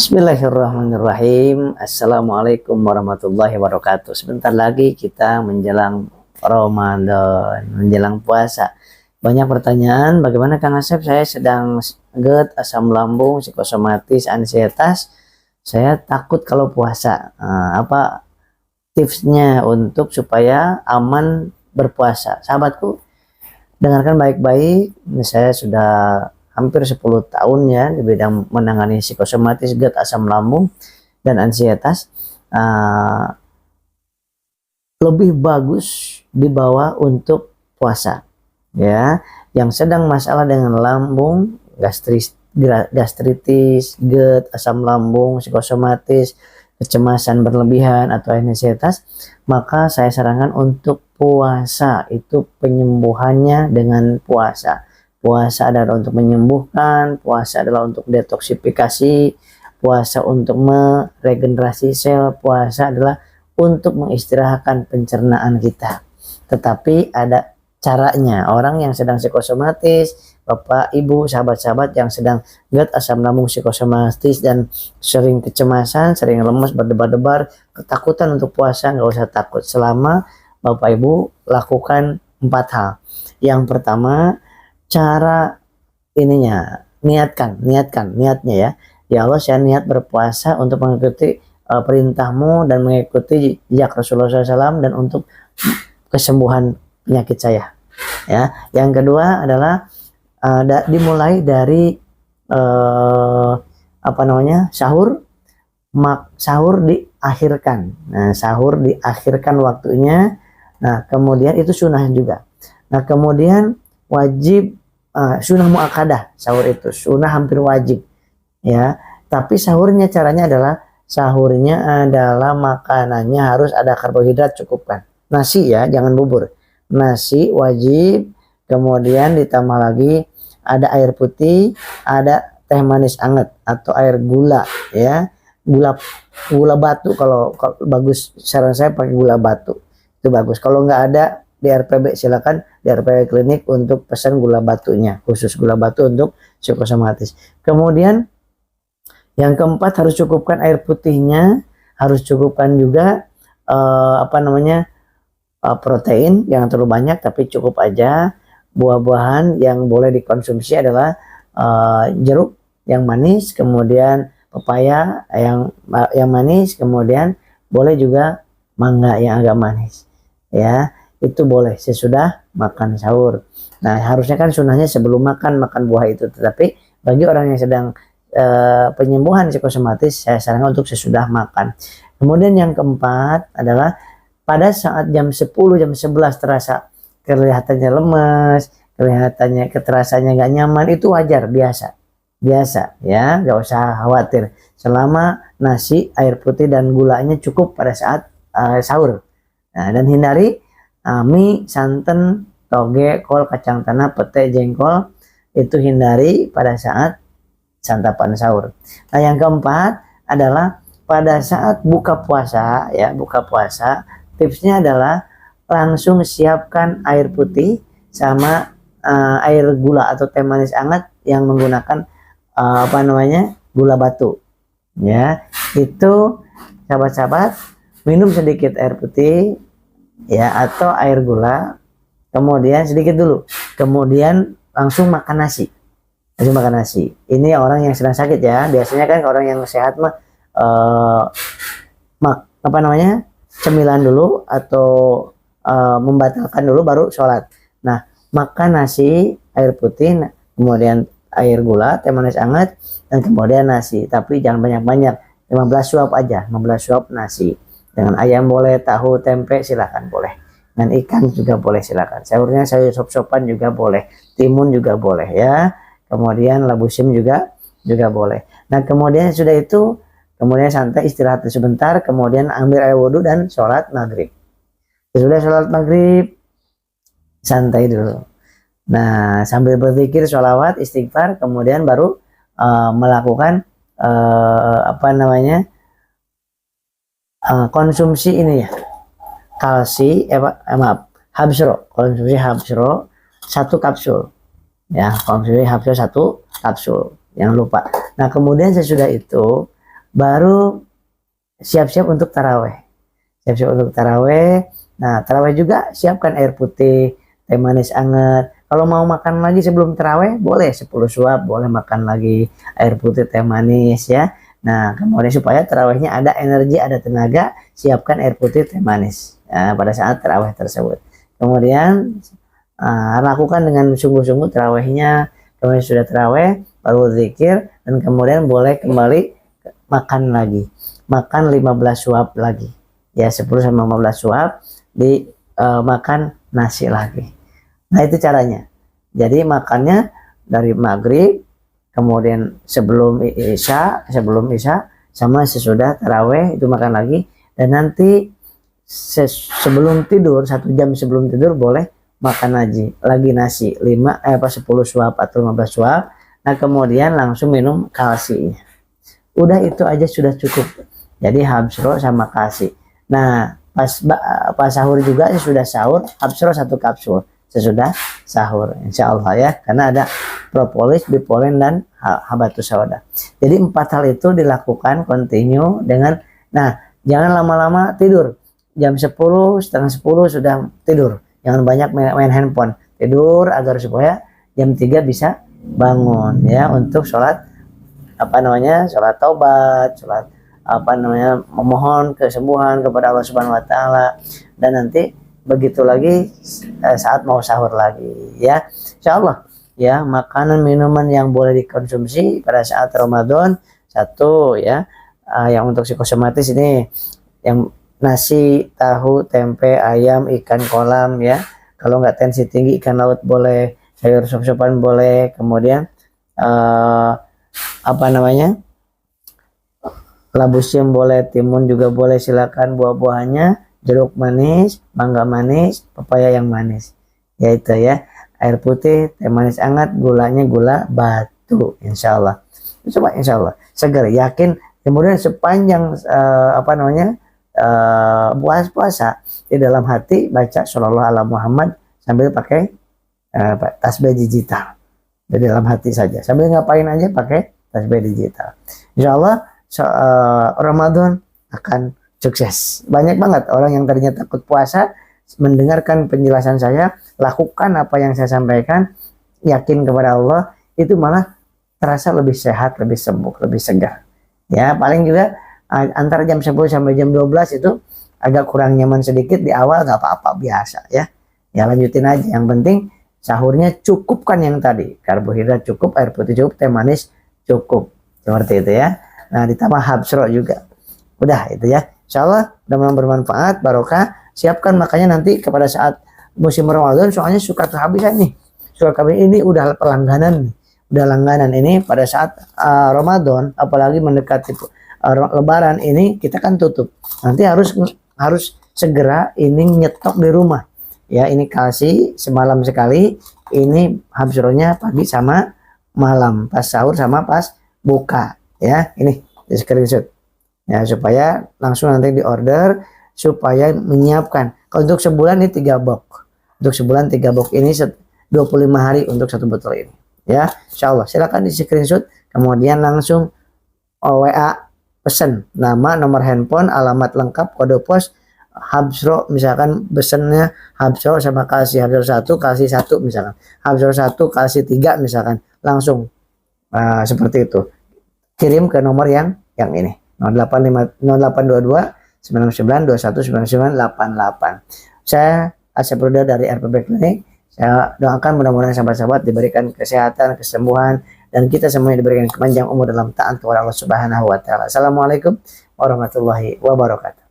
Bismillahirrahmanirrahim. Assalamualaikum warahmatullahi wabarakatuh. Sebentar lagi kita menjelang Ramadan, menjelang puasa. Banyak pertanyaan, bagaimana Kang Asep? Saya sedang GERD, asam lambung, psikosomatis, ansietas. Saya takut kalau puasa. Apa tipsnya untuk supaya aman berpuasa? Sahabatku, dengarkan baik-baik. Saya sudah hampir 10 tahun ya di bidang menangani psikosomatis, GERD, asam lambung, dan ansietas. Lebih bagus dibawa untuk puasa ya. Yang sedang masalah dengan lambung, gastritis, GERD, asam lambung, psikosomatis, kecemasan berlebihan atau ansietas, maka saya sarankan untuk puasa. Itu penyembuhannya dengan puasa. Puasa adalah untuk menyembuhkan, puasa adalah untuk detoksifikasi, puasa untuk meregenerasi sel, puasa adalah untuk mengistirahatkan pencernaan kita. Tetapi ada caranya. Orang yang sedang psikosomatis, Bapak, Ibu, sahabat-sahabat yang sedang GERD, asam lambung, psikosomatis, dan sering kecemasan, sering lemas, berdebar-debar, ketakutan untuk puasa, nggak usah takut. Selama Bapak Ibu lakukan 4 hal. Yang pertama, cara ininya, niatnya ya. Ya Allah, saya niat berpuasa untuk mengikuti perintahmu dan mengikuti jejak Rasulullah SAW dan untuk kesembuhan penyakit saya. Ya. Yang kedua adalah dimulai dari sahur. Sahur diakhirkan. Nah, sahur diakhirkan waktunya. Nah, kemudian itu sunnah juga. Nah, kemudian wajib sunnah muakkadah, sahur itu sunnah hampir wajib ya. Tapi sahurnya caranya adalah makanannya harus ada karbohidrat, cukupkan nasi ya, jangan bubur. Nasi wajib, kemudian ditambah lagi ada air putih, ada teh manis anget atau air gula ya. Gula batu kalau bagus, saran saya pakai gula batu itu bagus. Kalau nggak ada di RPB, silakan di RPB klinik untuk pesan gula batunya, khusus gula batu untuk psikosomatis. Kemudian yang keempat, harus cukupkan air putihnya, harus cukupkan juga protein, jangan terlalu banyak tapi cukup aja. Buah-buahan yang boleh dikonsumsi adalah jeruk yang manis, kemudian pepaya yang manis, kemudian boleh juga mangga yang agak manis ya. Itu boleh sesudah makan sahur. Nah, harusnya kan sunnahnya sebelum makan buah itu. Tetapi bagi orang yang sedang penyembuhan psikosomatis, saya sarankan untuk sesudah makan. Kemudian yang keempat adalah pada saat jam 10, jam 11 terasa kelihatannya lemes, terasanya gak nyaman, itu wajar, biasa ya, gak usah khawatir. Selama nasi, air putih, dan gulanya cukup pada saat sahur. Nah, dan hindari mie, santan, toge, kol, kacang tanah, pete, jengkol, itu hindari pada saat santapan sahur. Nah, yang keempat adalah pada saat buka puasa ya, tipsnya adalah langsung siapkan air putih sama air gula atau teh manis hangat yang menggunakan gula batu ya. Itu sahabat-sahabat, minum sedikit air putih ya atau air gula, kemudian sedikit dulu, kemudian langsung makan nasi. Ini orang yang sedang sakit ya. Biasanya kan orang yang sehat mah cemilan dulu atau membatalkan dulu baru sholat. Nah, makan nasi, air putih, kemudian air gula, teh manis hangat, dan kemudian nasi. Tapi jangan banyak-banyak, 15 suap aja, 15 suap nasi. Dengan ayam boleh, tahu, tempe silakan boleh. Dan ikan juga boleh silakan. Sayurnya sayur sop-sopan juga boleh. Timun juga boleh ya. Kemudian labu sim juga boleh. Nah, kemudian sudah itu, kemudian santai istirahat sebentar, kemudian ambil air wudhu dan sholat maghrib. Sesudah sholat maghrib, santai dulu. Nah, sambil berzikir, sholawat, istighfar, kemudian baru melakukan konsumsi ini ya, konsumsi habsro 1 kapsul ya, konsumsi habsro 1 kapsul, jangan lupa. Nah, kemudian sesudah itu baru siap-siap untuk taraweh. Siap-siap untuk taraweh. Nah, taraweh juga siapkan air putih, teh manis anget. Kalau mau makan lagi sebelum taraweh, boleh 10 suap, boleh makan lagi air putih, teh manis ya. Nah, kemudian supaya tarawehnya ada energi, ada tenaga, siapkan air putih, teh manis pada saat taraweh tersebut. Kemudian lakukan dengan sungguh-sungguh tarawehnya. Kemudian sudah taraweh, baru zikir, dan kemudian boleh kembali makan lagi. Makan 15 suap lagi. Ya, 10 sama 15 suap makan nasi lagi. Nah, itu caranya. Jadi makannya dari maghrib, kemudian sebelum isya, sama sesudah taraweh itu makan lagi, dan nanti sebelum tidur 1 jam sebelum tidur boleh makan lagi nasi 10 suap atau 15 suap. Nah, kemudian langsung minum kalsinya. Udah itu aja sudah cukup. Jadi habsro sama kalsi. Nah, pas sahur juga sudah sahur, habsro 1 kapsul sesudah sahur, insya Allah ya, karena ada propolis, bipolen, dan habatus sauda. Jadi 4 hal itu dilakukan continue dengan, nah jangan lama-lama tidur. Jam 10, setengah 10 sudah tidur. Jangan banyak main handphone. Tidur agar supaya jam 3 bisa bangun ya untuk sholat sholat taubat, sholat memohon kesembuhan kepada Allah Subhanahu wa taala, dan nanti begitu lagi saat mau sahur lagi ya. Insyaallah ya, makanan minuman yang boleh dikonsumsi pada saat Ramadan, 1 ya, yang untuk psikosomatis ini yang nasi, tahu, tempe, ayam, ikan kolam ya. Kalau nggak tensi tinggi, ikan laut boleh, sayur sop-sopan boleh, kemudian labu siam boleh, timun juga boleh, silakan. Buah-buahannya jeruk manis, mangga manis, pepaya yang manis. Yaitu ya, air putih, teh manis hangat, gulanya gula batu, insya Allah. Coba insya Allah, segar, yakin. Kemudian sepanjang puasa di dalam hati baca Shallallahu Alaihi Muhammad sambil pakai tasbih digital. Di dalam hati saja, sambil ngapain aja pakai tasbih digital. Insya Allah Ramadan akan sukses. Banyak banget orang yang tadinya takut puasa mendengarkan penjelasan saya, lakukan apa yang saya sampaikan, yakin kepada Allah, itu malah terasa lebih sehat, lebih sembuh, lebih segar. Ya, paling juga antara jam 10 sampai jam 12 itu agak kurang nyaman sedikit di awal, nggak apa-apa, biasa ya. Ya lanjutin aja, yang penting sahurnya cukupkan yang tadi, karbohidrat cukup, air putih cukup, teh manis cukup, seperti itu ya. Nah, ditambah habsro juga. Udah itu ya. Insyaallah mudah-mudahan bermanfaat, barokah. Siapkan makanya nanti kepada saat musim Ramadan, soalnya suka kehabisan nih. Suka kehabisan ini udah langganan nih. Udah langganan ini pada saat Ramadan, apalagi mendekati Lebaran ini kita kan tutup. Nanti harus segera ini nyetok di rumah. Ya, ini kalsi semalam sekali, ini habsronya pagi sama malam, pas sahur sama pas buka. Ya, ini di screenshot ya, supaya langsung nanti di order, supaya menyiapkan. Kalau untuk sebulan ini 3 box, untuk sebulan 3 box ini 25 hari untuk 1 botol ini ya. Insyaallah silakan di screenshot, kemudian langsung WA pesan nama, nomor handphone, alamat lengkap, kode pos, habsro, misalkan pesennya habsro sama kalsi, habsro 1 kalsi 1 misalkan, habsro 1 kalsi 3 misalkan, langsung seperti itu kirim ke nomor yang ini 0822 99 21 99 88. Saya Asep Ruda dari RPB Clinic. Saya doakan mudah-mudahan sahabat-sahabat diberikan kesehatan, kesembuhan, dan kita semuanya diberikan kepanjang umur dalam taat kepada Allah Subhanahu wa taala. Assalamualaikum warahmatullahi wabarakatuh.